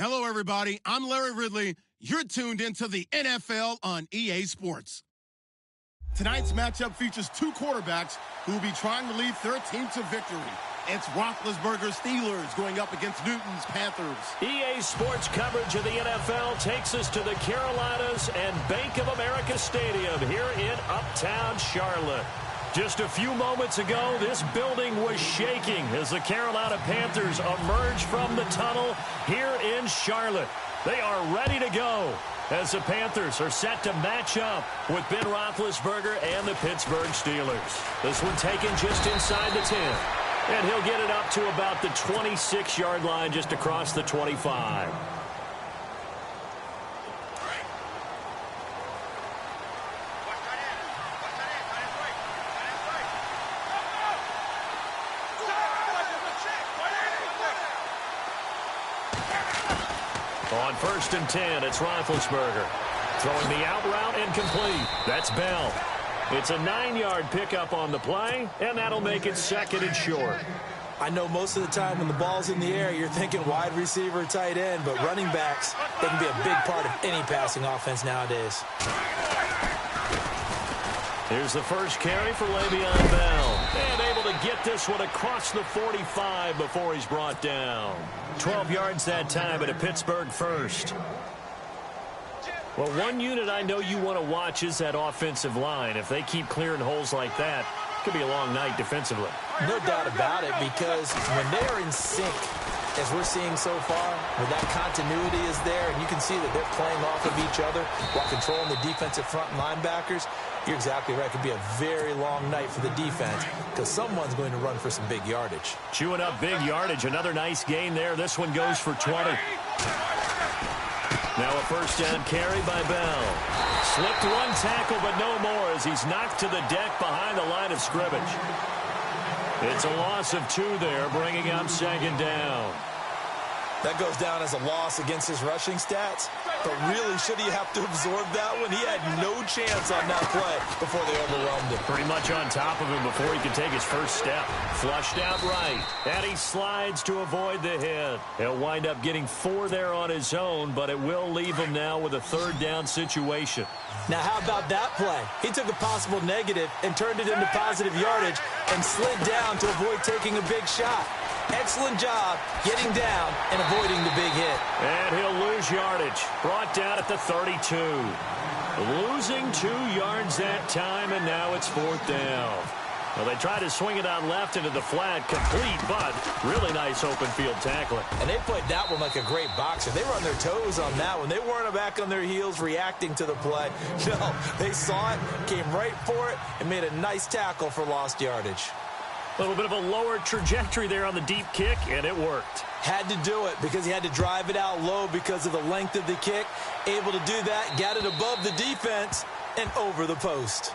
Hello, everybody. I'm Larry Ridley. You're tuned into the NFL on EA Sports. Tonight's matchup features two quarterbacks who will be trying to lead their team to victory. It's Roethlisberger's Steelers going up against Newton's Panthers. EA Sports coverage of the NFL takes us to the Carolinas and Bank of America Stadium here in Uptown Charlotte. Just a few moments ago, this building was shaking as the Carolina Panthers emerged from the tunnel here in Charlotte. They are ready to go as the Panthers are set to match up with Ben Roethlisberger and the Pittsburgh Steelers. This one taken just inside the 10. And he'll get it up to about the 26-yard line just across the 25. On 1st and 10, it's Roethlisberger. Throwing the out route and complete. That's Bell. It's a 9-yard pickup on the play, and that'll make it 2nd and short. I know most of the time when the ball's in the air, you're thinking wide receiver, tight end, but running backs, they can be a big part of any passing offense nowadays. Here's the first carry for Le'Veon Bell. And able to get this one across the 45 before he's brought down. 12 yards that time at a Pittsburgh first. Well, one unit I know you want to watch is that offensive line. If they keep clearing holes like that, it could be a long night defensively. No doubt about it, because when they're in sync, as we're seeing so far, when that continuity is there, and you can see that they're playing off of each other while controlling the defensive front linebackers, you're exactly right. It could be a very long night for the defense because someone's going to run for some big yardage. Chewing up big yardage. Another nice gain there. This one goes for 20. Now a first down carry by Bell. Slipped one tackle, but no more as he's knocked to the deck behind the line of scrimmage. It's a loss of 2 there, bringing up 2nd down. That goes down as a loss against his rushing stats. But really, should he have to absorb that one? He had no chance on that play before they overwhelmed him. Pretty much on top of him before he could take his first step. Flushed out right. And he slides to avoid the hit. He'll wind up getting 4 there on his own, but it will leave him now with a 3rd down situation. Now, how about that play? He took a possible negative and turned it into positive yardage and slid down to avoid taking a big shot. Excellent job getting down and avoiding the big hit. And he'll lose yardage. Brought down at the 32. Losing 2 yards that time, and now it's 4th down. Well, they tried to swing it out left into the flat, complete, but really nice open field tackling. And they played that one like a great boxer. They were on their toes on that one. They weren't back on their heels reacting to the play. No, they saw it, came right for it, and made a nice tackle for lost yardage. A little bit of a lower trajectory there on the deep kick, and it worked. Had to do it because he had to drive it out low because of the length of the kick. Able to do that, got it above the defense, and over the post.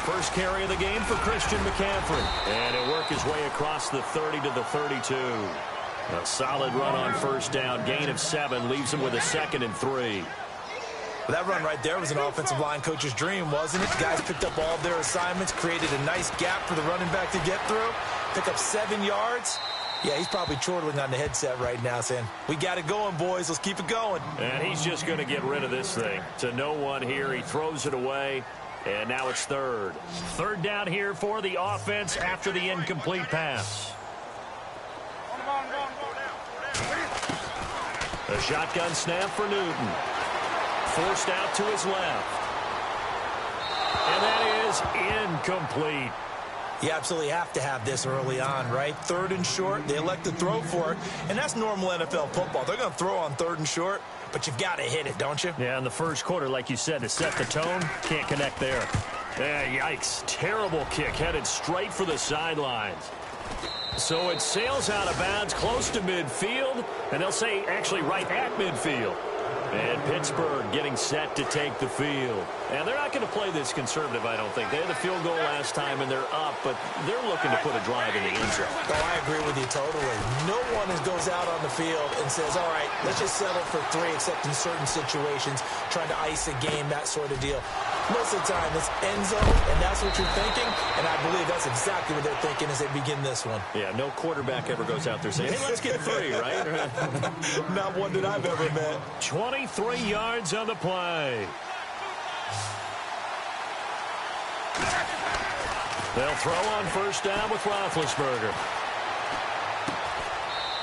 First carry of the game for Christian McCaffrey. And he'll work his way across the 30 to the 32. A solid run on first down. Gain of 7 leaves him with a 2nd and 3. That run right there was an offensive line coach's dream, wasn't it? The guys picked up all of their assignments, created a nice gap for the running back to get through, pick up 7 yards. Yeah, he's probably chortling on the headset right now saying, we got it going, boys. Let's keep it going. And he's just going to get rid of this thing. To no one here. He throws it away. And now it's 3rd. 3rd down here for the offense after the incomplete pass. A shotgun snap for Newton. Forced out to his left. And that is incomplete. You absolutely have to have this early on, right? 3rd and short, they elect to throw for it, and that's normal NFL football. They're going to throw on 3rd and short, but you've got to hit it, don't you? Yeah, in the first quarter, like you said, to set the tone, can't connect there. Yeah, yikes. Terrible kick headed straight for the sidelines. So it sails out of bounds close to midfield, and they'll say actually right at midfield. And Pittsburgh getting set to take the field. And they're not going to play this conservative, I don't think. They had the field goal last time, and they're up, but they're looking to put a drive in the end zone. Oh, I agree with you totally. No one goes out on the field and says, all right, let's just settle for 3, except in certain situations, trying to ice a game, that sort of deal. Most of the time, it's end zone, and that's what you're thinking, and I believe that's exactly what they're thinking as they begin this one. Yeah, no quarterback ever goes out there saying, hey, let's get 3, right? Not one that I've ever met. 23 yards on the play. They'll throw on first down with Roethlisberger.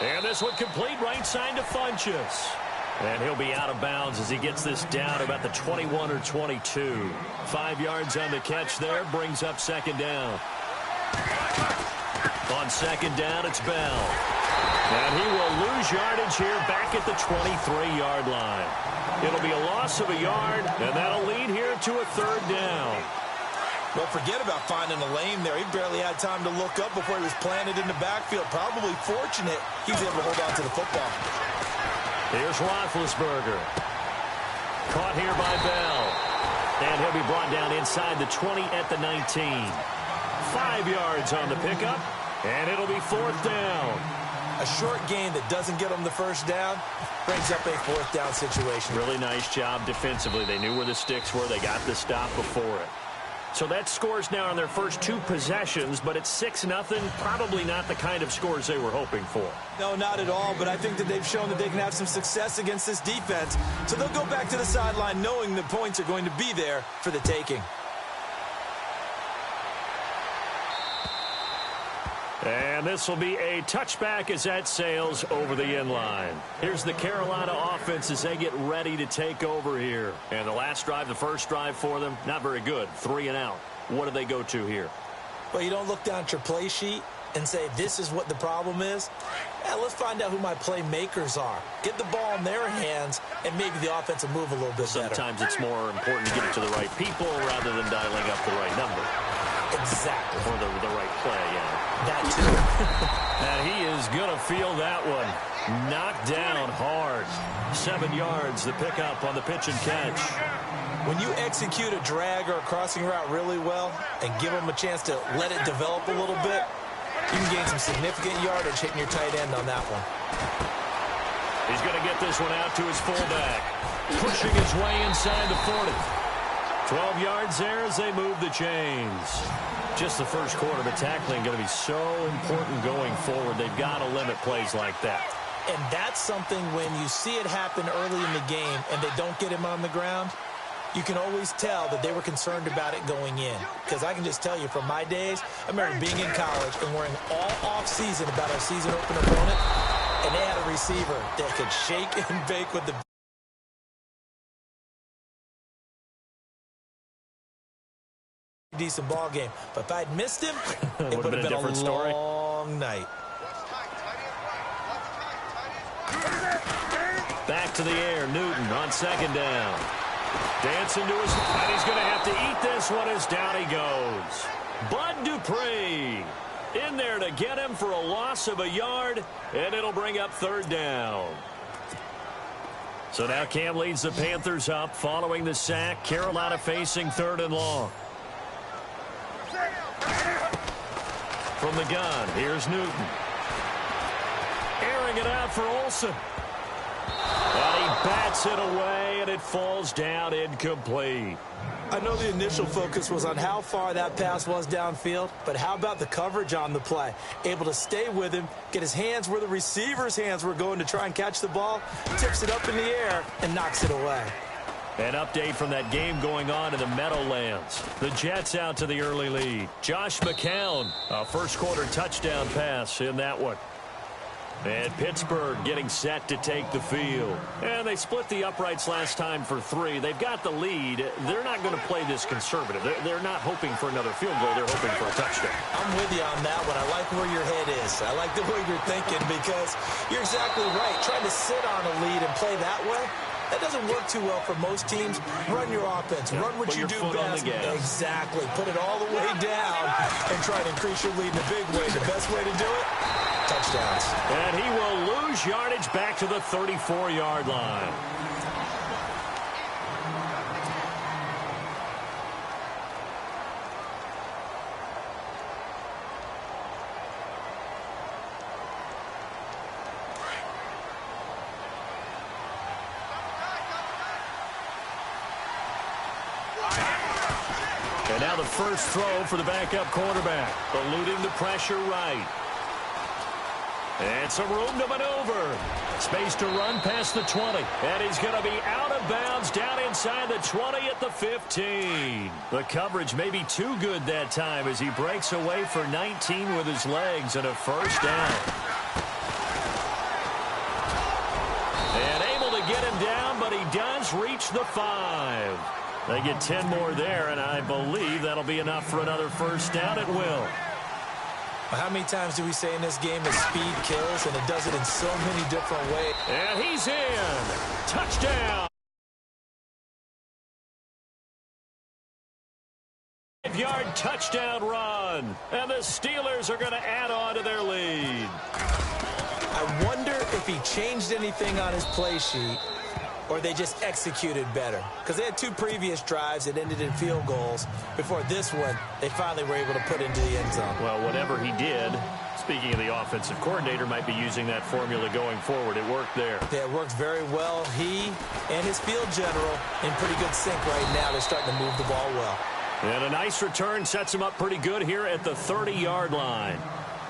And this one complete right side to Funchess. And he'll be out of bounds as he gets this down about the 21 or 22. 5 yards on the catch there, brings up second down. On second down, it's Bell. And he will lose yardage here back at the 23-yard line. It'll be a loss of a yard, and that'll lead here to a third down. Well, forget about finding a lane there. He barely had time to look up before he was planted in the backfield. Probably fortunate he was able to hold on to the football. Here's Roethlisberger. Caught here by Bell. And he'll be brought down inside the 20 at the 19. 5 yards on the pickup, and it'll be fourth down. A short gain that doesn't get them the first down brings up a fourth down situation. Really nice job defensively. They knew where the sticks were. They got the stop before it. So that scores now on their first 2 possessions, but it's 6-0. Probably not the kind of scores they were hoping for. No, not at all, but I think that they've shown that they can have some success against this defense. So they'll go back to the sideline knowing the points are going to be there for the taking. And this will be a touchback as that sails over the end line. Here's the Carolina offense as they get ready to take over here. And the last drive, the first drive for them, not very good. 3 and out. What do they go to here? Well, you don't look down at your play sheet and say, this is what the problem is. Yeah, let's find out who my playmakers are. Get the ball in their hands, and maybe the offense will move a little bit better. Sometimes it's more important to get it to the right people rather than dialing up the right number. Exactly. Or the right play, yeah. That too. And he is going to feel that one. Knocked down hard. 7 yards, the pickup on the pitch and catch. When you execute a drag or a crossing route really well and give them a chance to let it develop a little bit, you can gain some significant yardage hitting your tight end on that one. He's going to get this one out to his fullback. Pushing his way inside the 40. 12 yards there as they move the chains. Just the first quarter, but tackling going to be so important going forward. They've got to limit plays like that. And that's something when you see it happen early in the game and they don't get him on the ground, you can always tell that they were concerned about it going in. Because I can just tell you from my days, I remember being in college and worrying all off-season about our season opener opponent, and they had a receiver that could shake and bake with the decent ball game. But if I'd missed him, it would have been a different story. Long night. Back to the air, Newton on second down. Dancing to his, and he's going to have to eat this one as down he goes. Bud Dupree in there to get him for a loss of a yard, and it'll bring up third down. So now Cam leads the Panthers up following the sack. Carolina facing third and long. From the gun, here's Newton. Airing it out for Olsen. And he bats it away, and it falls down incomplete. I know the initial focus was on how far that pass was downfield, but how about the coverage on the play? Able to stay with him, get his hands where the receiver's hands were going to try and catch the ball, tips it up in the air, and knocks it away. An update from that game going on in the Meadowlands. The Jets out to the early lead. Josh McCown, a first quarter touchdown pass in that one. And Pittsburgh getting set to take the field. And they split the uprights last time for 3. They've got the lead. They're not going to play this conservative. They're not hoping for another field goal. They're hoping for a touchdown. I'm with you on that one. I like where your head is. I like the way you're thinking because you're exactly right. Trying to sit on a lead and play that way, That doesn't work too well for most teams. Run your offense. Run what you do best. Exactly. Put it all the way down and try to increase your lead in a big way. The best way to do it, touchdowns. And he will lose yardage back to the 34-yard line. And now the first throw for the backup quarterback, eluding the pressure right. And some room to maneuver. Space to run past the 20. And he's going to be out of bounds down inside the 20 at the 15. The coverage may be too good that time as he breaks away for 19 with his legs and a first down. And able to get him down, but he does reach the 5. They get 10 more there, and I believe that'll be enough for another first down at will. How many times do we say in this game that speed kills, and it does it in so many different ways? And he's in. Touchdown. 5-yard touchdown run. And the Steelers are going to add on to their lead. I wonder if he changed anything on his play sheet, or they just executed better. Because they had 2 previous drives that ended in field goals. Before this one, they finally were able to put into the end zone. Well, whatever he did, speaking of the offensive coordinator, might be using that formula going forward. It worked there. Yeah, it worked very well. He and his field general in pretty good sync right now. They're starting to move the ball well. And a nice return sets him up pretty good here at the 30-yard line.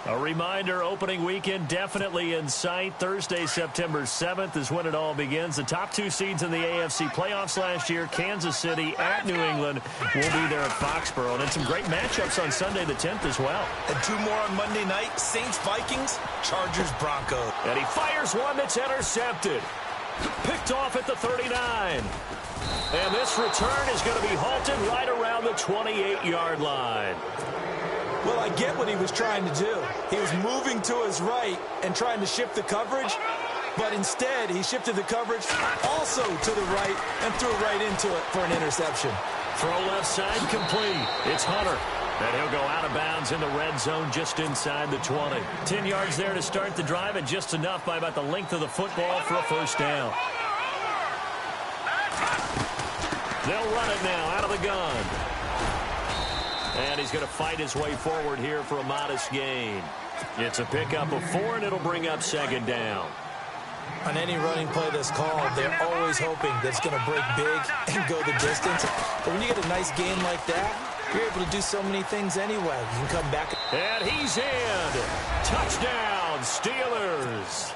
A reminder, opening weekend definitely in sight. Thursday, September 7th is when it all begins. The top 2 seeds in the AFC playoffs last year, Kansas City at New England, will be there at Foxborough. And then some great matchups on Sunday the 10th as well. And 2 more on Monday night, Saints-Vikings, Chargers-Broncos. And he fires one that's intercepted. Picked off at the 39. And this return is going to be halted right around the 28-yard line. Well, I get what he was trying to do. He was moving to his right and trying to shift the coverage, but instead he shifted the coverage also to the right and threw right into it for an interception. Throw left side complete. It's Hunter. And he'll go out of bounds in the red zone just inside the 20. 10 yards there to start the drive, and just enough by about the length of the football for a first down. They'll run it now out of the gun. And he's going to fight his way forward here for a modest gain. It's a pickup of 4, and it'll bring up second down. On any running play that's called, they're always hoping that it's going to break big and go the distance. But when you get a nice gain like that, you're able to do so many things anyway. You can come back. And he's in. Touchdown, Steelers.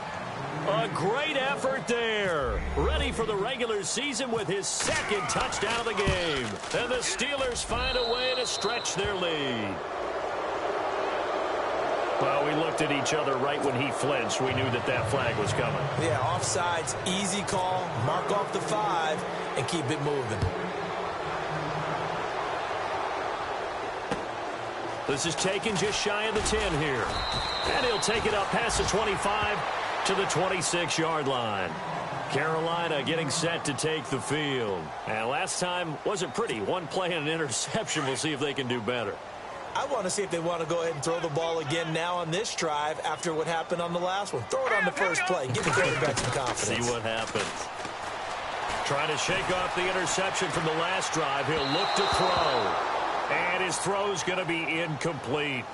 A great effort there. Ready for the regular season with his 2nd touchdown of the game. And the Steelers find a way to stretch their lead. Well, we looked at each other right when he flinched. We knew that that flag was coming. Yeah, offsides, easy call. Mark off the 5 and keep it moving. This is taken just shy of the 10 here. And he'll take it up past the 25 to the 26-yard line. Carolina getting set to take the field. And last time wasn't pretty. 1 play and an interception. We'll see if they can do better. I want to see if they want to go ahead and throw the ball again now on this drive after what happened on the last one. Throw it on the first play. Give the quarterback some confidence. See what happens. Trying to shake off the interception from the last drive. He'll look to throw. And his throw's going to be incomplete.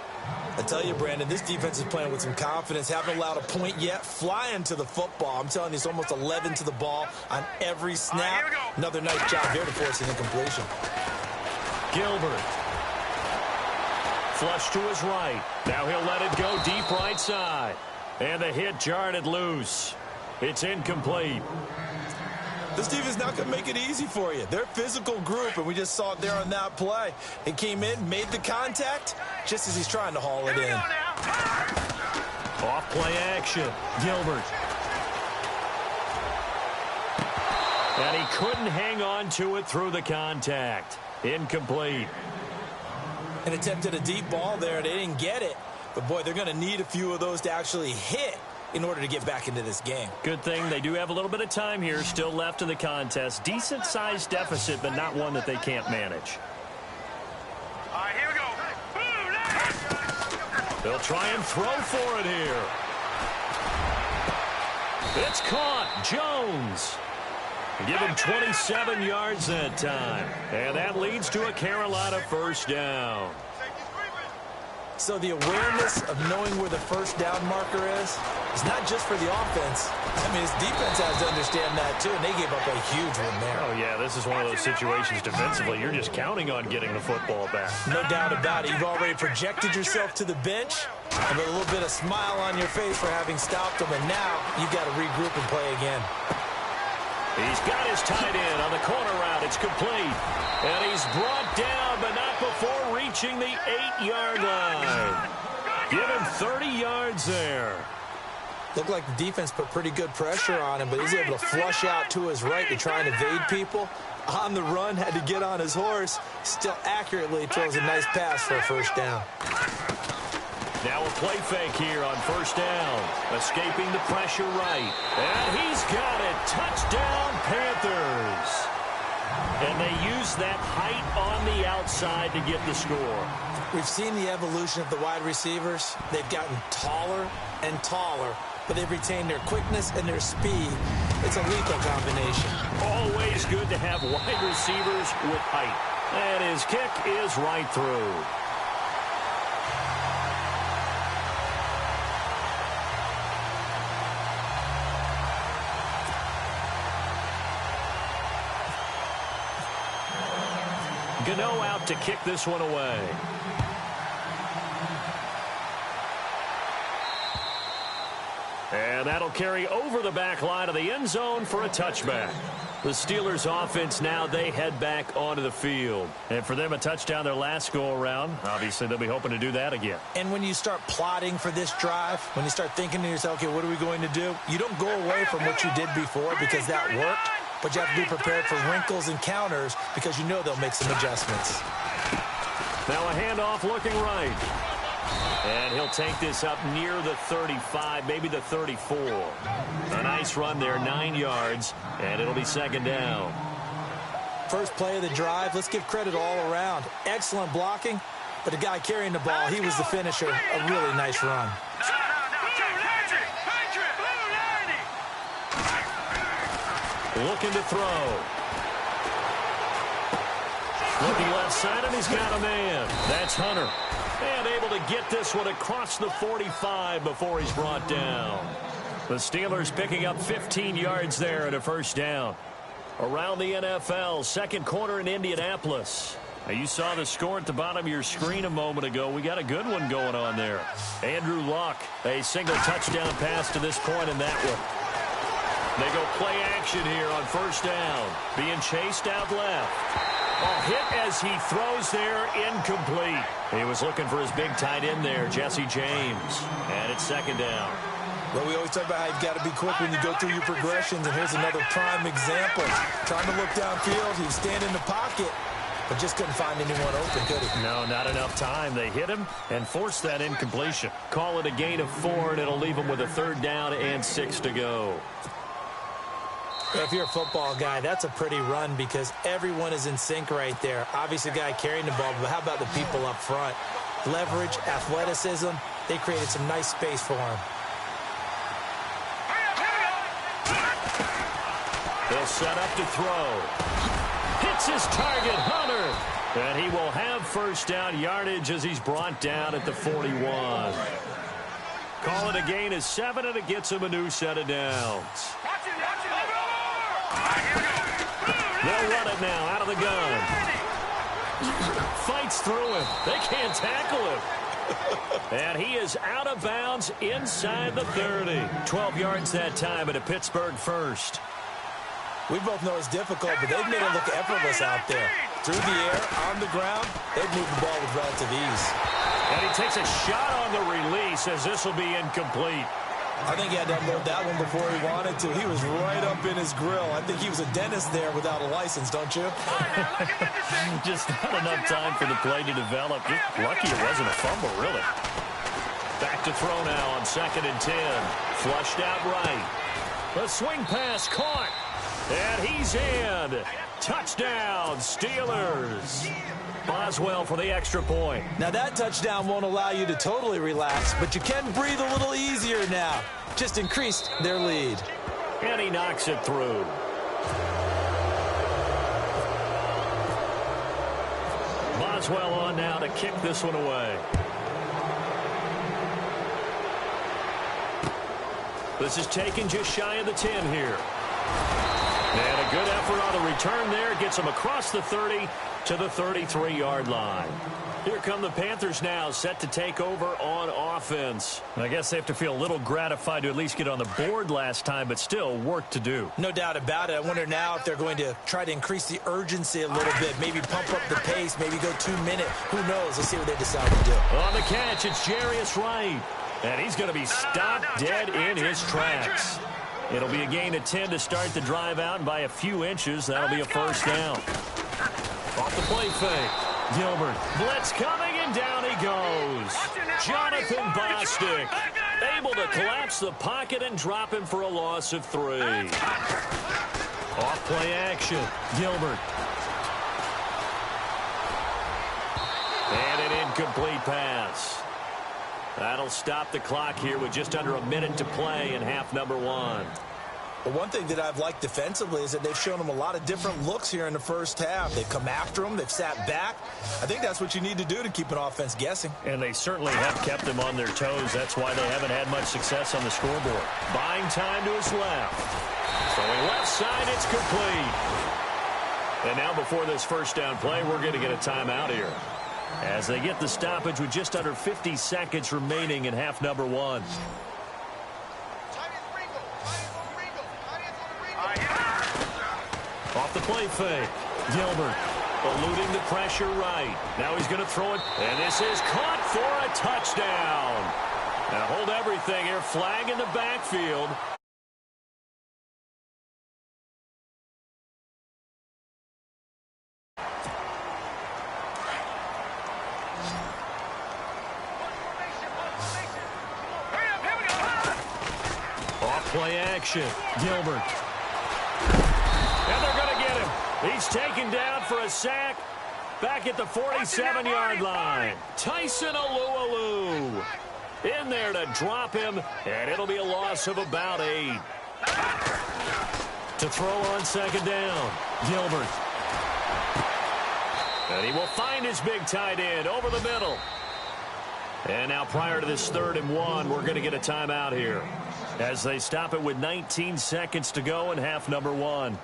I tell you, Brandon, this defense is playing with some confidence. Haven't allowed a point yet. Flying to the football. I'm telling you, it's almost 11 to the ball on every snap. Another nice job there to force an incompletion. Gilbert. Flush to his right. Now he'll let it go deep right side. And the hit jarred it loose. It's incomplete. This defense not going to make it easy for you. They're a physical group, and we just saw it there on that play. He came in, made the contact, just as he's trying to haul it in. Off play action. Gilbert. And he couldn't hang on to it through the contact. Incomplete. An attempt at a deep ball there. They didn't get it. But, boy, they're going to need a few of those to actually hit in order to get back into this game. Good thing they do have a little bit of time here still left in the contest. Decent-sized deficit, but not one that they can't manage. All right, here we go. They'll try and throw for it here. It's caught. Jones. Give him 27 yards that time. And that leads to a Carolina first down. So the awareness of knowing where the first down marker is not just for the offense. I mean, his defense has to understand that, too, and they gave up a huge one there. Oh, yeah, this is one of those situations defensively. You're just counting on getting the football back. No doubt about it. You've already projected yourself to the bench and with a little bit of smile on your face for having stopped them, and now you've got to regroup and play again. He's got his tight end on the corner route. It's complete. And he's brought down, but not before reaching the 8-yard line. Give him 30 yards there. Looked like the defense put pretty good pressure on him, but he's able to flush out to his right to try and evade people. On the run, had to get on his horse. Still accurately throws a nice pass for a first down. Now a play fake here on first down. Escaping the pressure right. And he's got it. Touchdown, Panthers. And they use that height on the outside to get the score. We've seen the evolution of the wide receivers. They've gotten taller and taller, but they've retained their quickness and their speed. It's a lethal combination. Always good to have wide receivers with height. And his kick is right through. Gano out to kick this one away. And that'll carry over the back line of the end zone for a touchback. The Steelers offense now, they head back onto the field. And for them, a touchdown their last go-around. Obviously, they'll be hoping to do that again. And when you start plotting for this drive, when you start thinking to yourself, okay, what are we going to do? You don't go away from what you did before because that worked. But you have to be prepared for wrinkles and counters because you know they'll make some adjustments. Now a handoff looking right. And he'll take this up near the 35, maybe the 34. A nice run there, 9 yards, and it'll be second down. First play of the drive, let's give credit all around. Excellent blocking, but the guy carrying the ball, he was the finisher. A really nice run. Looking to throw. Looking left side, and he's got a man. That's Hunter. And able to get this one across the 45 before he's brought down. The Steelers picking up 15 yards there at a first down. Around the NFL, second quarter in Indianapolis. Now, you saw the score at the bottom of your screen a moment ago. We got a good one going on there. Andrew Luck, a single touchdown pass to this point in that one. They go play action here on first down. Being chased out left. A hit as he throws there, incomplete. He was looking for his big tight end there, Jesse James. And it's second down. Well, we always talk about how you've got to be quick when you go through your progressions, and here's another prime example. Trying to look downfield, he was standing in the pocket, but just couldn't find anyone open, could he? No, not enough time. They hit him and forced that incompletion. Call it a gain of 4, and it'll leave him with a third down and 6 to go. If you're a football guy, that's a pretty run because everyone is in sync right there. Obviously, the guy carrying the ball, but how about the people up front? Leverage, athleticism, they created some nice space for him. They'll set up to throw. Hits his target, Hunter. And he will have first down yardage as he's brought down at the 41. Call it a gain of 7, and it gets him a new set of downs. They'll run it now out of the gun. Fights through him. They can't tackle him. And he is out of bounds inside the 30. 12 yards that time at a Pittsburgh first. We both know it's difficult, but they've made it look effortless out there. Through the air, on the ground, they've moved the ball with relative ease. And he takes a shot on the release as this will be incomplete. I think he had to unload that one before he wanted to. He was right up in his grill. I think he was a dentist there without a license, don't you? Just not enough time for the play to develop. Just lucky it wasn't a fumble, really. Back to throw now on 2nd and 10. Flushed out right. The swing pass caught. And he's in. Touchdown, Steelers. Boswell for the extra point. Now that touchdown won't allow you to totally relax, but you can breathe a little easier now. Just increased their lead. And he knocks it through. Boswell on now to kick this one away. This is taken just shy of the 10 here. And a good effort on the return there. Gets him across the 30 to the 33-yard line. Here come the Panthers now, set to take over on offense. I guess they have to feel a little gratified to at least get on the board last time, but still work to do. No doubt about it. I wonder now if they're going to try to increase the urgency a little bit, maybe pump up the pace, maybe go 2-minute. Who knows? Let's see what they decide to do. On the catch, it's Jarius Wright. And he's going to be stopped dead in his tracks. It'll be a gain of 10 to start the drive out, and by a few inches, that'll be a first down. Off the play fake. Gilbert. Blitz coming, and down he goes. Jonathan Bostic able to collapse the pocket and drop him for a loss of 3. Off play action. Gilbert. And an incomplete pass. That'll stop the clock here with just under a minute to play in half number 1. Well, one thing that I've liked defensively is that they've shown them a lot of different looks here in the first half. They've come after them. They've sat back. I think that's what you need to do to keep an offense guessing. And they certainly have kept them on their toes. That's why they haven't had much success on the scoreboard. Buying time to his left. Throwing left side, it's complete. And now before this first down play, we're going to get a timeout here, as they get the stoppage with just under 50 seconds remaining in half number 1. Off the play fake. Gilbert eluding the pressure right. Now he's going to throw it, and this is caught for a touchdown. Now hold everything here. Flag in the backfield. Play action. Gilbert. And they're going to get him. He's taken down for a sack back at the 47-yard line. Tyson Alualu in there to drop him, and it'll be a loss of about 8. To throw on 2nd down. Gilbert. And he will find his big tight end over the middle. And now prior to this 3rd and 1, we're going to get a timeout here, as they stop it with 19 seconds to go in half number 1.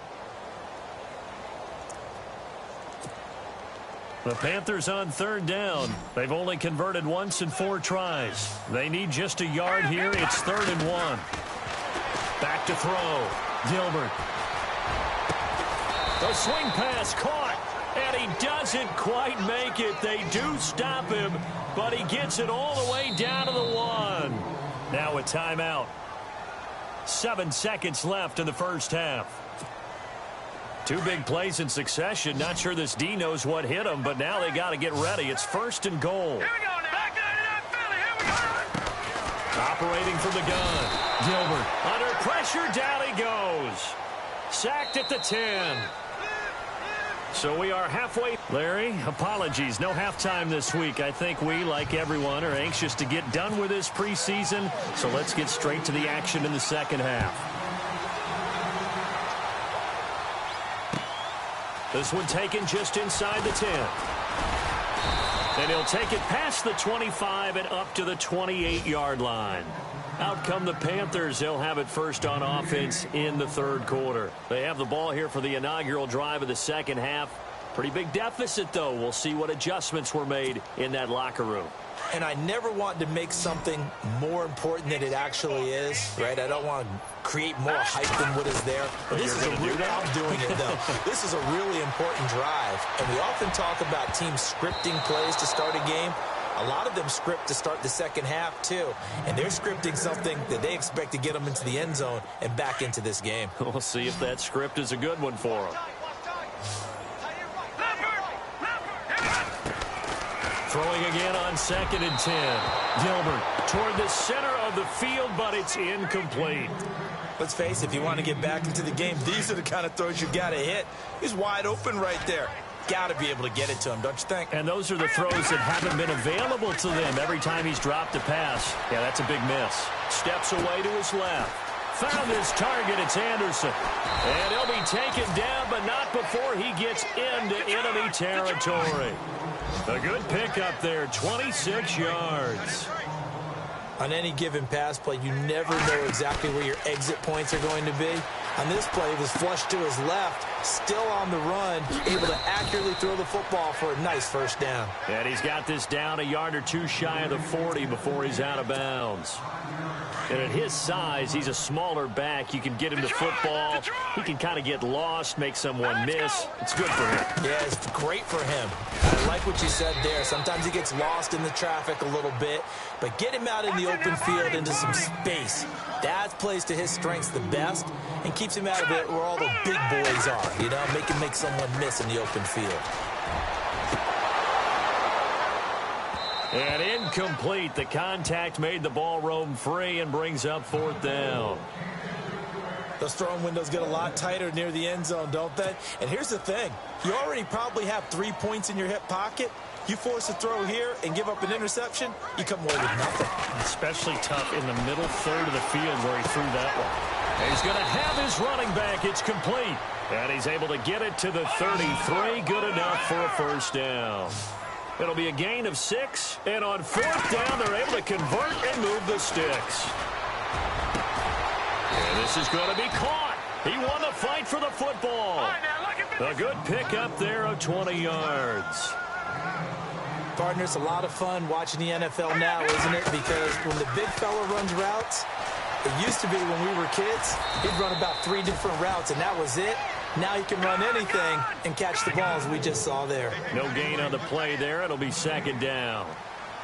The Panthers on 3rd down. They've only converted once in 4 tries. They need just a yard here. It's 3rd and 1. Back to throw. Gilbert. The swing pass caught, and he doesn't quite make it. They do stop him, but he gets it all the way down to the 1. Now a timeout. 7 seconds left in the first half. 2 big plays in succession. Not sure this D knows what hit him, but now they got to get ready. It's 1st and goal. Here we go now. Back to Philly. Here we go. Operating from the gun. Gilbert under pressure. Down he goes. Sacked at the 10. So we are halfway. Larry, apologies. No halftime this week. I think we, like everyone, are anxious to get done with this preseason. So let's get straight to the action in the second half. This one taken just inside the 10. And he'll take it past the 25 and up to the 28-yard line. Out come the Panthers. They'll have it first on offense in the 3rd quarter. They have the ball here for the inaugural drive of the second half. Pretty big deficit, though. We'll see what adjustments were made in that locker room. And I never want to make something more important than it actually is, right? I don't want to create more hype than what is there. But this is a real, I'm doing it, though. This is a really important drive. And we often talk about teams scripting plays to start a game. A lot of them script to start the second half, too. And they're scripting something that they expect to get them into the end zone and back into this game. We'll see if that script is a good one for them. Throwing again on 2nd and 10. Gilbert toward the center of the field, but it's incomplete. Let's face it, if you want to get back into the game, these are the kind of throws you got to hit. He's wide open right there. Got to be able to get it to him, don't you think? And those are the throws that haven't been available to them every time he's dropped a pass. Yeah, that's a big miss. Steps away to his left. Found his target. It's Anderson. And he'll be taken down, but not before he gets into enemy territory. A good pickup there, 26 yards. On any given pass play, you never know exactly where your exit points are going to be. On this play, he was flushed to his left, still on the run, able to accurately throw the football for a nice first down. And he's got this down a yard or two shy of the 40 before he's out of bounds. And at his size, he's a smaller back. You can get him the football. He can kind of get lost, make someone miss. It's good for him. Yeah, it's great for him. I like what you said there. Sometimes he gets lost in the traffic a little bit, but get him out in the open field into some space. That plays to his strengths the best and keeps him out of it where all the big boys are, you know, make someone miss in the open field. And incomplete. The contact made the ball roam free and brings up 4th down. Those throwing windows get a lot tighter near the end zone, don't they? And here's the thing. You already probably have 3 points in your hip pocket. You force a throw here and give up an interception, you come away with nothing. Especially tough in the middle third of the field where he threw that one. And he's going to have his running back. It's complete. And he's able to get it to the 33. Good enough for a first down. It'll be a gain of 6, and on 4th down, they're able to convert and move the sticks. And this is going to be caught. He won the fight for the football. A good pickup there of 20 yards. Partner, it's a lot of fun watching the NFL now, isn't it? Because when the big fella runs routes, it used to be when we were kids, he'd run about 3 different routes, and that was it. Now he can run anything and catch the balls we just saw there. No gain on the play there. It'll be 2nd down.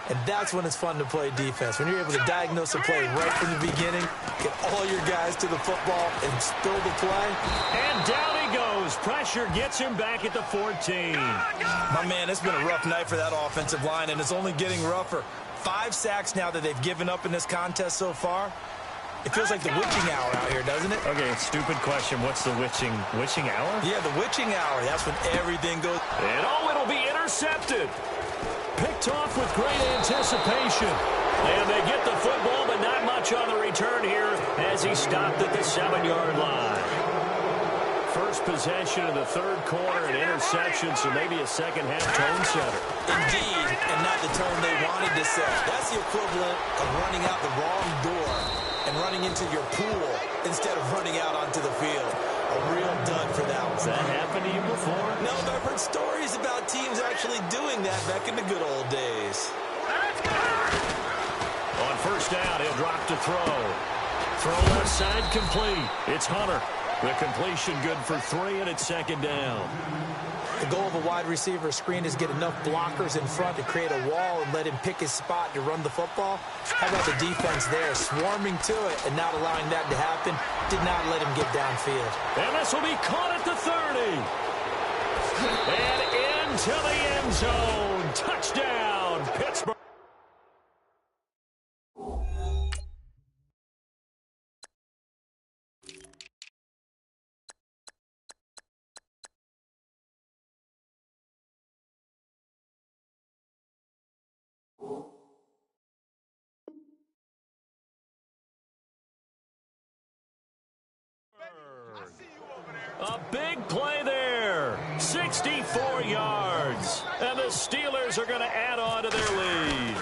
And that's when it's fun to play defense. When you're able to diagnose a play right from the beginning, get all your guys to the football and spill the play. And down he goes. Pressure gets him back at the 14. My man, it's been a rough night for that offensive line, and it's only getting rougher. 5 sacks now that they've given up in this contest so far. It feels like the witching hour out here, doesn't it? Okay, stupid question. What's the witching hour? Yeah, the witching hour. That's when everything goes. And it'll be intercepted. Picked off with great anticipation. And they get the football, but not much on the return here as he stopped at the 7-yard line. First possession of the 3rd quarter, an interception, so maybe a second-half tone setter. Indeed, and not the tone they wanted to set. That's the equivalent of running out the wrong door and running into your pool instead of running out onto the field. A real dud for that one. Has that happened to you before? No, but I've heard stories about teams actually doing that back in the good old days. On 1st down, he'll drop to throw. Throw left side complete. It's Hunter. The completion good for 3, and it's 2nd down. The goal of a wide receiver screen is get enough blockers in front to create a wall and let him pick his spot to run the football. How about the defense there, swarming to it and not allowing that to happen? Did not let him get downfield. And this will be caught at the 30. And into the end zone. Touchdown, Pittsburgh. A big play there, 64 yards, and the Steelers are going to add on to their lead.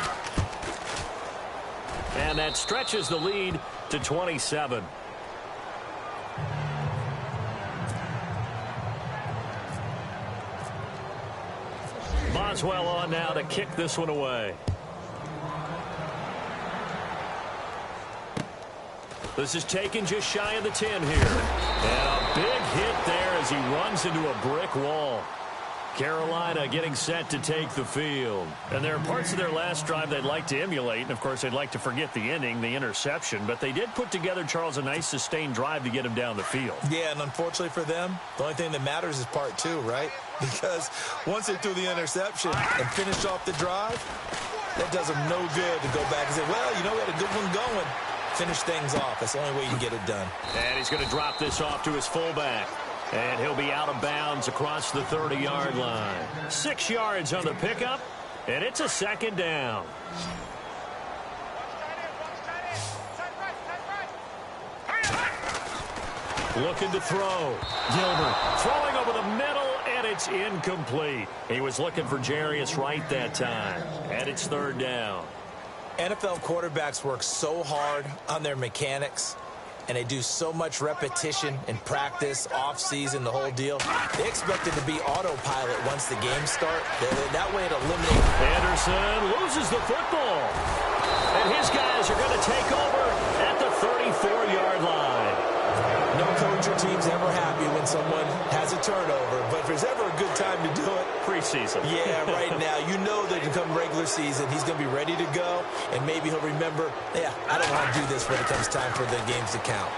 And that stretches the lead to 27. Boswell on now to kick this one away. This is taken just shy of the 10 here. And a big hit there as he runs into a brick wall. Carolina getting set to take the field. And there are parts of their last drive they'd like to emulate. And, of course, they'd like to forget the ending, the interception. But they did put together, Charles, a nice sustained drive to get him down the field. Yeah, and unfortunately for them, the only thing that matters is part two, right? Because once they threw the interception and finished off the drive, that does them no good to go back and say, well, you know, we had a good one going. Finish things off. That's the only way you can get it done. And he's going to drop this off to his fullback. And he'll be out of bounds across the 30-yard line. 6 yards on the pickup, and it's a second down. Looking to throw. Gilbert throwing over the middle, and it's incomplete. He was looking for Jarius Wright that time, and it's third down. NFL quarterbacks work so hard on their mechanics, and they do so much repetition in practice, off-season, the whole deal. They expect it to be autopilot once the games start. That way it eliminates. Anderson loses the football. And his guys are going to take over at the 34-yard line. No coach or team's ever happy when someone has a turnover, but if there's ever a good time to do it, preseason. Yeah, right now. You know that come regular season, he's going to be ready to go, and maybe he'll remember, yeah, I don't want to do this when it comes time for the games to count.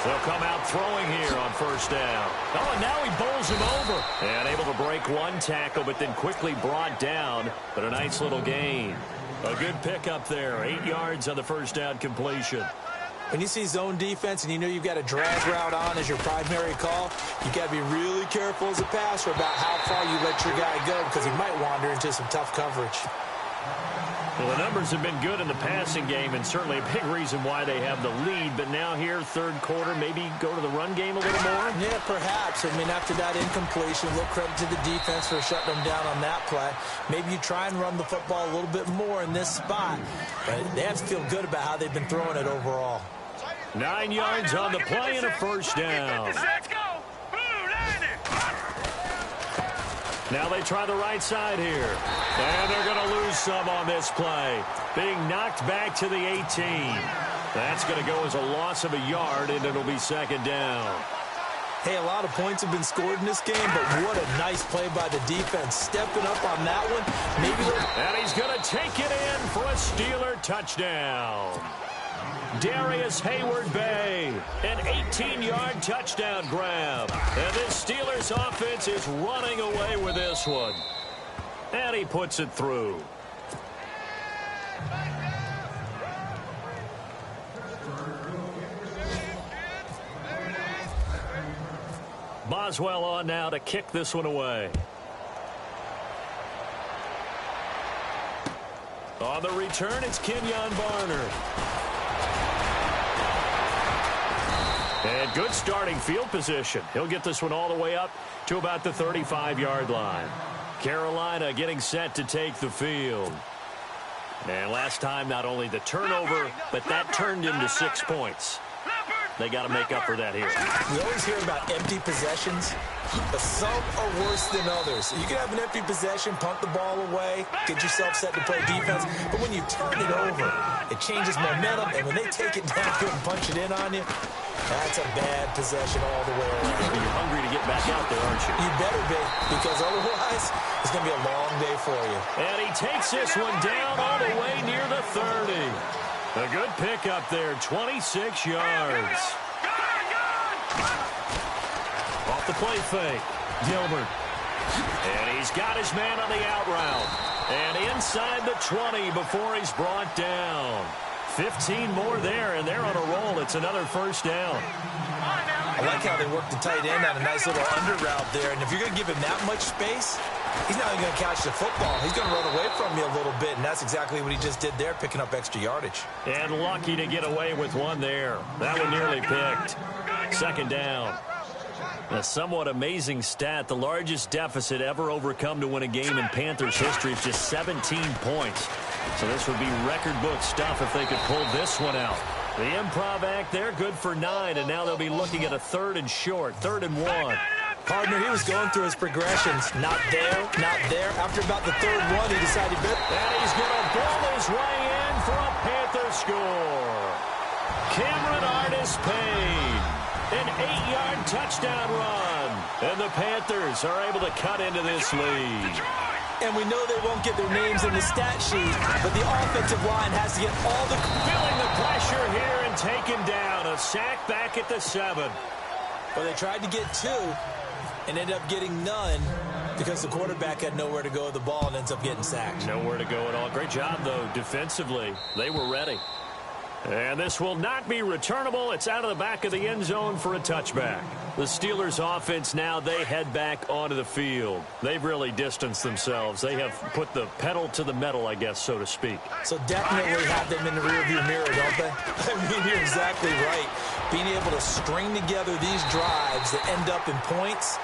They'll come out throwing here on first down. Oh, and now he bowls him over. And able to break one tackle, but then quickly brought down. But a nice little gain. A good pickup there. 8 yards on the first down completion. When you see zone defense and you know you've got a drag route on as your primary call, you got to be really careful as a passer about how far you let your guy go because he might wander into some tough coverage. Well, the numbers have been good in the passing game and certainly a big reason why they have the lead. But now here, third quarter, maybe go to the run game a little more? Yeah, perhaps. I mean, after that incompletion, a little credit to the defense for shutting them down on that play. Maybe you try and run the football a little bit more in this spot. But they have to feel good about how they've been throwing it overall. 9 yards on the play and a first down. Let's go. Now they try the right side here. And they're going to lose some on this play. Being knocked back to the 18. That's going to go as a loss of a yard, and it'll be second down. Hey, a lot of points have been scored in this game, but what a nice play by the defense. Stepping up on that one. And he's going to take it in for a Steeler touchdown. Darius Hayward-Bay, an 18-yard touchdown grab. And this Steelers offense is running away with this one. And he puts it through. Boswell on now to kick this one away. On the return, it's Kenyon Barner. And good starting field position. He'll get this one all the way up to about the 35-yard line. Carolina getting set to take the field. And last time, not only the turnover, but that turned into 6 points. They got to make up for that here. We always hear about empty possessions, but some are worse than others. You can have an empty possession, punt the ball away, get yourself set to play defense, but when you turn it over, it changes momentum, and when they take it down and punch it in on you, that's a bad possession all the way around. You're hungry to get back out there, aren't you? You better be, because otherwise, it's going to be a long day for you. And he takes this one down all the way near the 30. A good pickup there, 26 yards. Off the play fake, Gilbert. And he's got his man on the out route. And inside the 20 before he's brought down. 15 more there, and they're on a roll. It's another first down. I like how they work the tight end on a nice little under route there. And if you're going to give him that much space, he's not even going to catch the football. He's going to run away from you a little bit, and that's exactly what he just did there, picking up extra yardage. And lucky to get away with one there. That one nearly picked. Second down. A somewhat amazing stat. The largest deficit ever overcome to win a game in Panthers history is just 17 points. So this would be record book stuff if they could pull this one out. The improv act there, good for 9, and now they'll be looking at a third and short, 3rd and 1. Partner, he was going through his progressions. Not there, not there. After about the 3rd one, he decided... And he's going to ball his way in for a Panther score. Cameron Artis-Payne, an 8-yard touchdown run. And the Panthers are able to cut into this lead. And we know they won't get their names in the stat sheet, but the offensive line has to get all the... Feeling the pressure here and taken down. A sack back at the 7. Well, they tried to get 2 and ended up getting none because the quarterback had nowhere to go with the ball and ends up getting sacked. Nowhere to go at all. Great job, though, defensively. They were ready. And this will not be returnable. It's out of the back of the end zone for a touchback. The Steelers' offense now, they head back onto the field. They've really distanced themselves. They have put the pedal to the metal, I guess, so to speak. So definitely have them in the rearview mirror, don't they? I mean, you're exactly right. Being able to string together these drives that end up in points,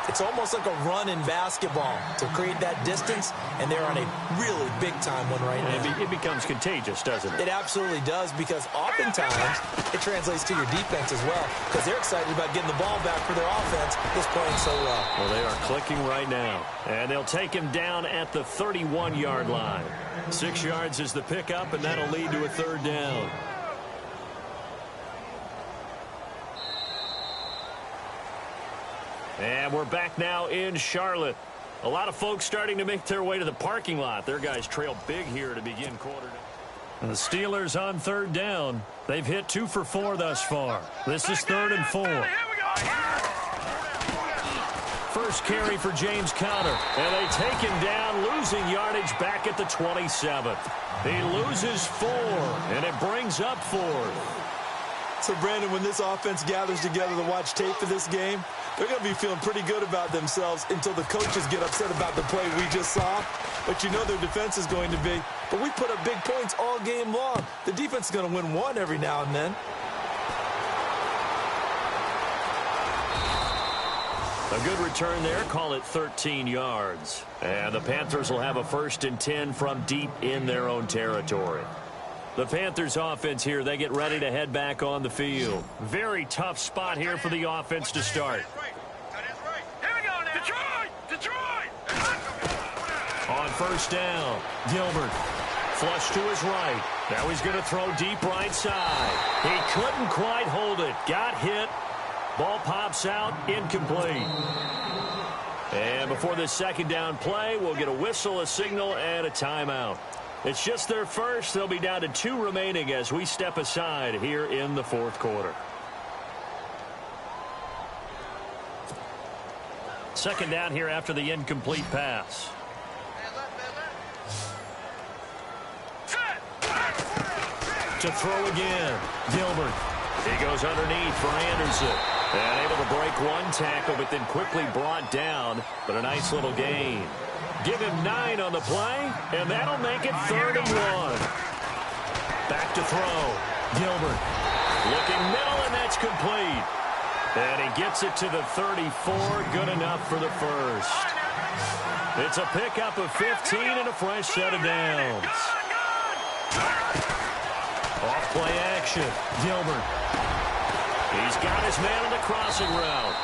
it's almost like a run in basketball to create that distance, and they're on a really big-time one right now. It becomes contagious, doesn't it? It absolutely does, because oftentimes it translates to your defense as well, because they're excited about getting the ball back for their offense that's playing so well. Well, they are clicking right now, and they'll take him down at the 31-yard line. 6 yards is the pickup, and that'll lead to a 3rd down. And we're back now in Charlotte. A lot of folks starting to make their way to the parking lot. Their guys trail big here to begin quarter. And the Steelers on 3rd down. They've hit 2 for 4 thus far. This is 3rd and 4. First carry for James Conner. And they take him down, losing yardage back at the 27th. He loses 4, and it brings up 4th. So, Brandon, when this offense gathers together to watch tape for this game, they're going to be feeling pretty good about themselves until the coaches get upset about the play we just saw. But you know their defense is going to be. But we put up big points all game long. The defense is going to win one every now and then. A good return there. Call it 13 yards. And the Panthers will have a 1st and 10 from deep in their own territory. The Panthers offense here, they get ready to head back on the field. Very tough spot here for the offense to start. Here we go now. Detroit! On 1st down, Gilbert. Flush to his right. Now he's going to throw deep right side. He couldn't quite hold it. Got hit. Ball pops out, incomplete. And before this 2nd down play, we'll get a whistle, a signal, and a timeout. It's just their first. They'll be down to 2 remaining as we step aside here in the 4th quarter. 2nd down here after the incomplete pass. To throw again, Gilbert. He goes underneath for Anderson. And able to break 1 tackle, but then quickly brought down. But a nice little gain. Give him 9 on the play, and that'll make it 3rd and 1. Back to throw. Gilbert looking middle, and that's complete. And he gets it to the 34. Good enough for the 1st. It's a pickup of 15 and a fresh set of downs. Off play action. Gilbert. He's got his man on the crossing route.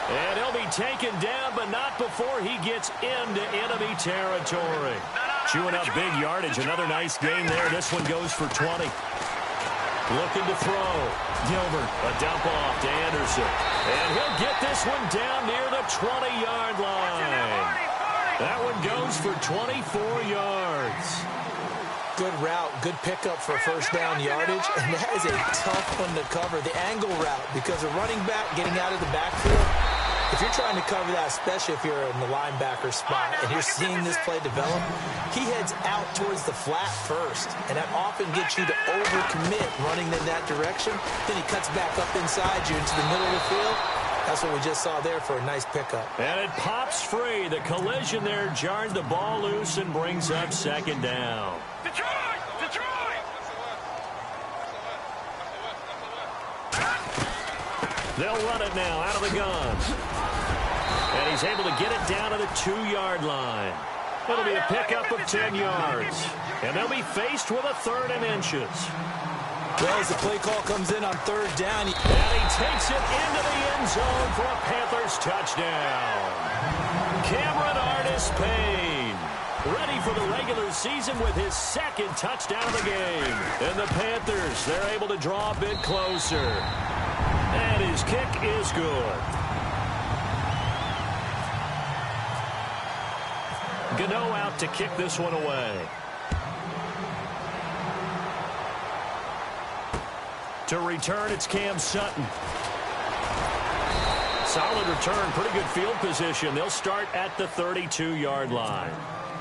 And he'll be taken down, but not before he gets into enemy territory. Chewing up big yardage. Another nice gain there. This one goes for 20. Looking to throw. Gilbert, a dump off to Anderson. And he'll get this one down near the 20-yard line. That one goes for 24 yards. Good route, good pickup for 1st down yardage, and that is a tough one to cover, the angle route, because a running back getting out of the backfield, if you're trying to cover that, especially if you're in the linebacker spot and you're seeing this play develop, he heads out towards the flat first, and that often gets you to overcommit running in that direction. Then he cuts back up inside you into the middle of the field. That's what we just saw there for a nice pickup. And it pops free. The collision there jarred the ball loose and brings up 2nd down. Detroit! They'll run it now out of the gun. And he's able to get it down to the 2-yard line. It'll be a pickup of 10 yards. And they'll be faced with a 3rd and inches. Well, as the play call comes in on 3rd down. And he takes it into the end zone for a Panthers touchdown. Cameron Artis-Payne, ready for the regular season with his 2nd touchdown of the game. And the Panthers, they're able to draw a bit closer. And his kick is good. Gano out to kick this one away. To return, it's Cam Sutton. Solid return, pretty good field position. They'll start at the 32-yard line.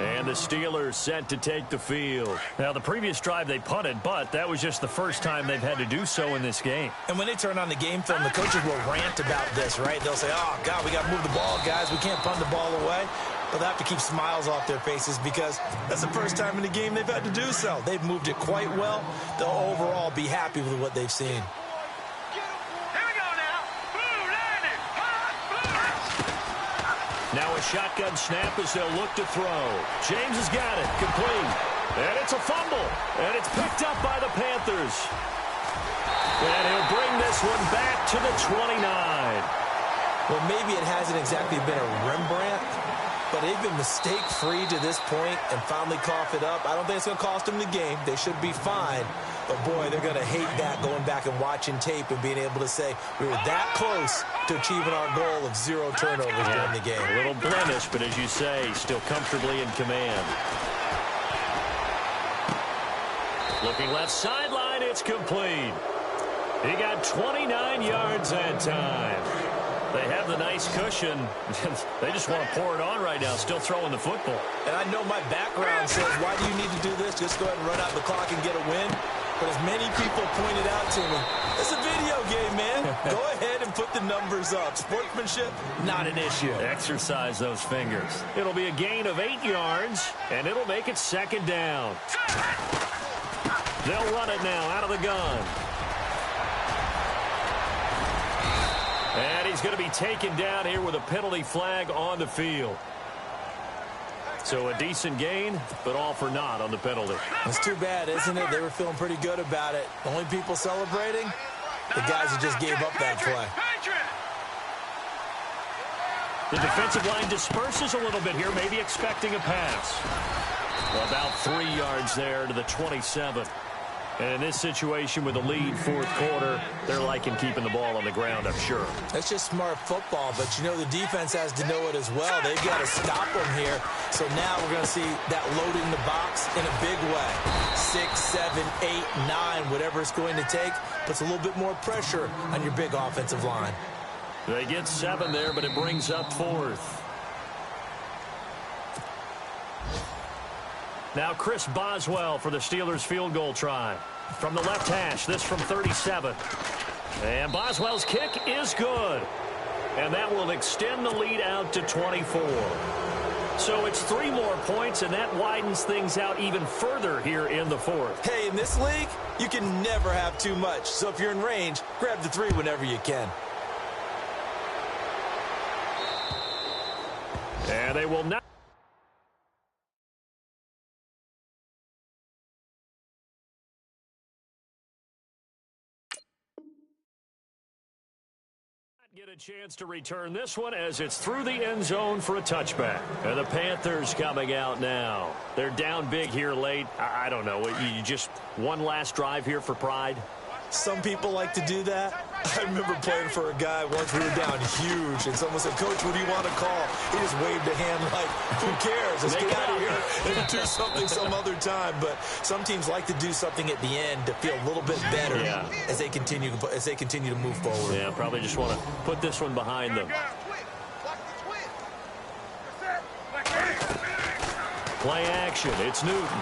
And the Steelers set to take the field. Now, the previous drive they punted, but that was just the first time they've had to do so in this game. And when they turn on the game film, the coaches will rant about this, right? They'll say, oh, God, we got to move the ball, guys. We can't punt the ball away. But they have to keep smiles off their faces because that's the first time in the game they've had to do so. They've moved it quite well. They'll overall be happy with what they've seen. Now a shotgun snap as they'll look to throw. James has got it. Complete. And it's a fumble. And it's picked up by the Panthers. And he'll bring this one back to the 29. Well, maybe it hasn't exactly been a Rembrandt, but they've been mistake-free to this point and finally cough it up. I don't think it's going to cost them the game. They should be fine. But, boy, they're going to hate that going back and watching tape and being able to say we were that close to achieving our goal of 0 turnovers during the game. A little blemish, but as you say, still comfortably in command. Looking left sideline, it's complete. He got 29 yards that time. They have the nice cushion. They just want to pour it on right now, still throwing the football. And I know my background says, why do you need to do this? Just go ahead and run out the clock and get a win. But as many people pointed out to me, it's a video game, man. Go ahead and put the numbers up. Sportsmanship, not an issue. Exercise those fingers. It'll be a gain of 8 yards, and it'll make it second down. They'll run it now out of the gun. And he's going to be taken down here with a penalty flag on the field. So a decent gain, but all for naught on the penalty. It's too bad, isn't it? They were feeling pretty good about it. The only people celebrating, the guys who just gave up that play. The defensive line disperses a little bit here, maybe expecting a pass. About 3 yards there to the 27. And in this situation with the lead fourth quarter, they're liking keeping the ball on the ground, I'm sure. That's just smart football, but you know the defense has to know it as well. They've got to stop them here. So now we're going to see that loading the box in a big way. 6, 7, 8, 9, whatever it's going to take, puts a little bit more pressure on your big offensive line. They get 7 there, but it brings up fourth. Now Chris Boswell for the Steelers field goal try. From the left hash, this from 37. And Boswell's kick is good. And that will extend the lead out to 24. So it's 3 more points, and that widens things out even further here in the fourth. Hey, in this league, you can never have too much. So if you're in range, grab the 3 whenever you can. And they will not get a chance to return this one as it's through the end zone for a touchback. And the Panthers coming out now. They're down big here late. I don't know. You just one last drive here for pride? Some people like to do that. I remember playing for a guy once. We were down huge, and someone said, Coach, what do you want to call? He just waved a hand like, who cares? Let's get out of here and do something some other time. But some teams like to do something at the end to feel a little bit better as they continue to move forward. Yeah, probably just want to put this one behind them. Play action. It's Newton.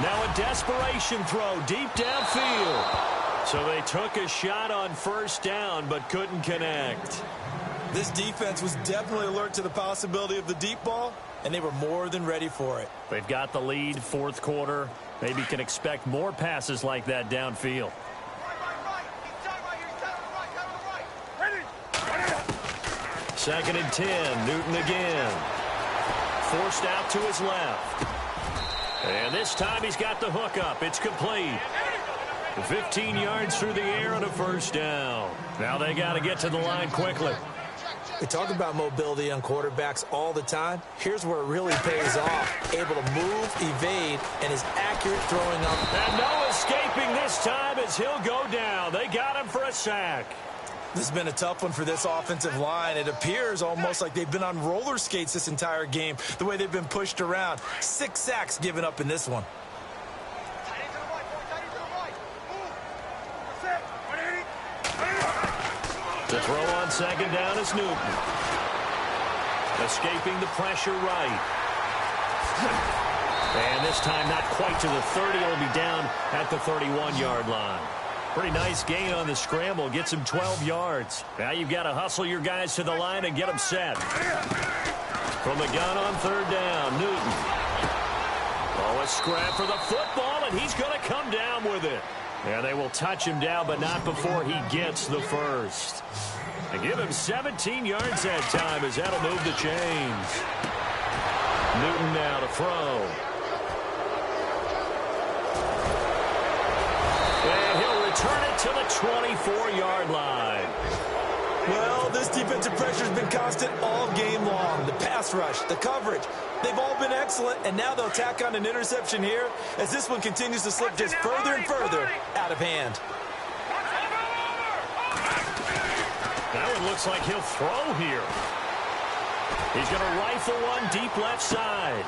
Now a desperation throw deep downfield. So they took a shot on first down but couldn't connect. This defense was definitely alert to the possibility of the deep ball, and they were more than ready for it. They've got the lead fourth quarter. Maybe can expect more passes like that downfield. Second and 10. Newton again. Forced out to his left. And this time he's got the hook up. It's complete. 15 yards through the air on a first down. Now they got to get to the line quickly. We talk about mobility on quarterbacks all the time. Here's where it really pays off. Able to move, evade, and is accurate throwing up. And no escaping this time as he'll go down. They got him for a sack. This has been a tough one for this offensive line. It appears almost like they've been on roller skates this entire game, the way they've been pushed around. 6 sacks given up in this one. The throw on second down is Newton. Escaping the pressure right. And this time not quite to the 30. It'll be down at the 31-yard line. Pretty nice gain on the scramble. Gets him 12 yards. Now you've got to hustle your guys to the line and get them set. From the gun on third down, Newton. Oh, a scrap for the football, and he's going to come down with it. Yeah, they will touch him down, but not before he gets the first. They give him 17 yards that time as that'll move the chains. Newton now to throw. And he'll return it to the 24-yard line. Well, this defensive pressure has been constant all game long. The pass rush, the coverage, they've all been excellent, and now they'll tack on an interception here as this one continues to slip just further and further out of hand. That one looks like he'll throw here. He's going to rifle one deep left side.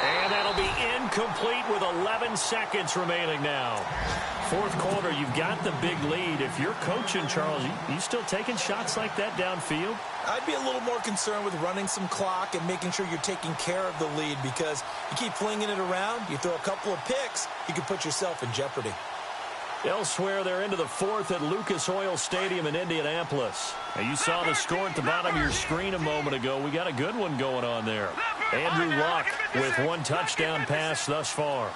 And that'll be incomplete with 11 seconds remaining now. Fourth quarter, you've got the big lead. If you're coaching, Charles, you still taking shots like that downfield? I'd be a little more concerned with running some clock and making sure you're taking care of the lead, because you keep flinging it around, you throw a couple of picks, you can put yourself in jeopardy. Elsewhere, they're into the fourth at Lucas Oil Stadium in Indianapolis. Now, you saw the score at the bottom of your screen a moment ago. We got a good one going on there. Andrew Luck with one touchdown pass thus far.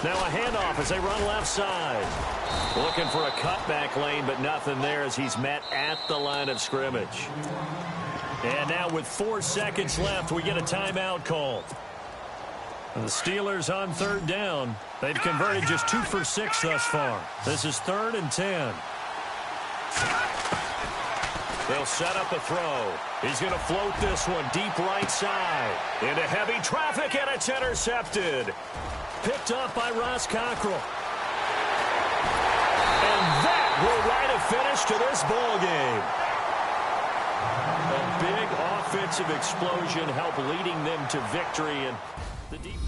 Now a handoff as they run left side. Looking for a cutback lane, but nothing there as he's met at the line of scrimmage. And now with 4 seconds left, we get a timeout call. And the Steelers on third down. They've converted just 2 for 6 thus far. This is 3rd and 10. They'll set up a throw. He's going to float this one deep right side. Into heavy traffic, and it's intercepted. Picked up by Ross Cockrell. And that will write a finish to this ball game. A big offensive explosion helped leading them to victory. And the deep.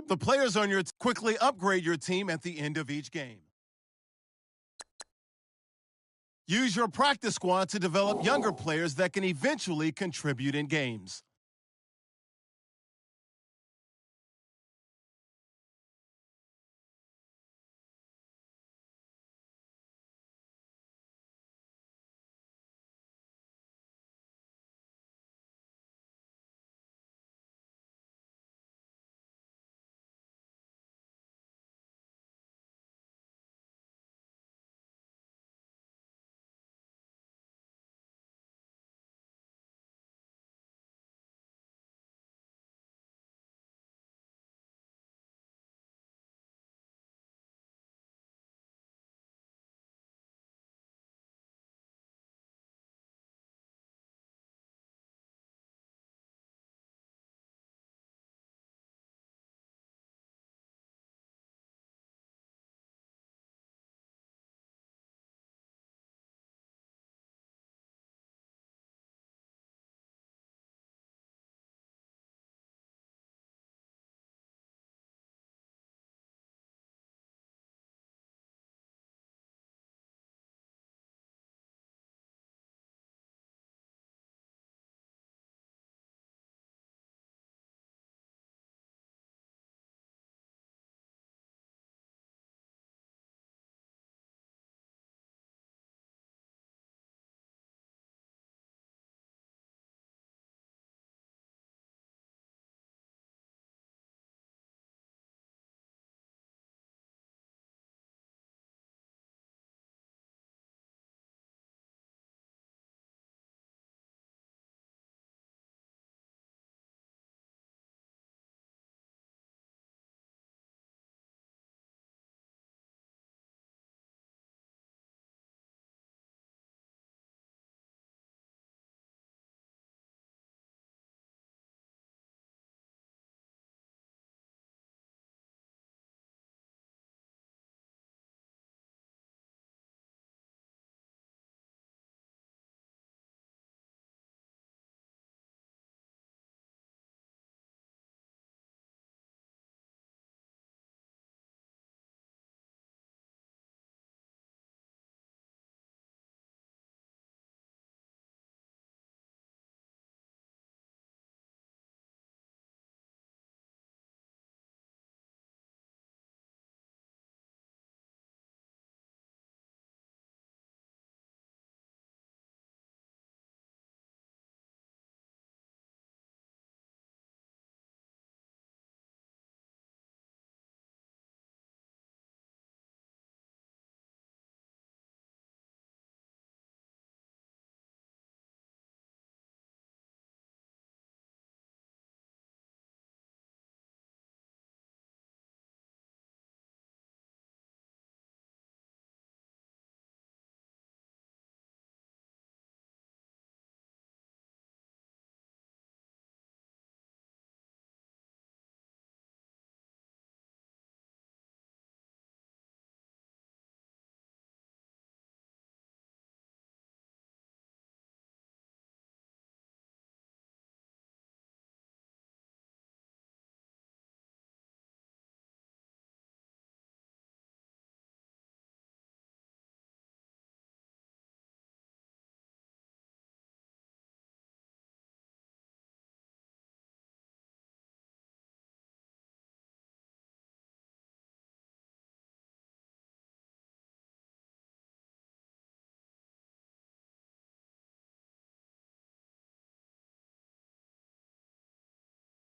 The players on your quickly upgrade your team at the end of each game. Use your practice squad to develop younger players that can eventually contribute in games.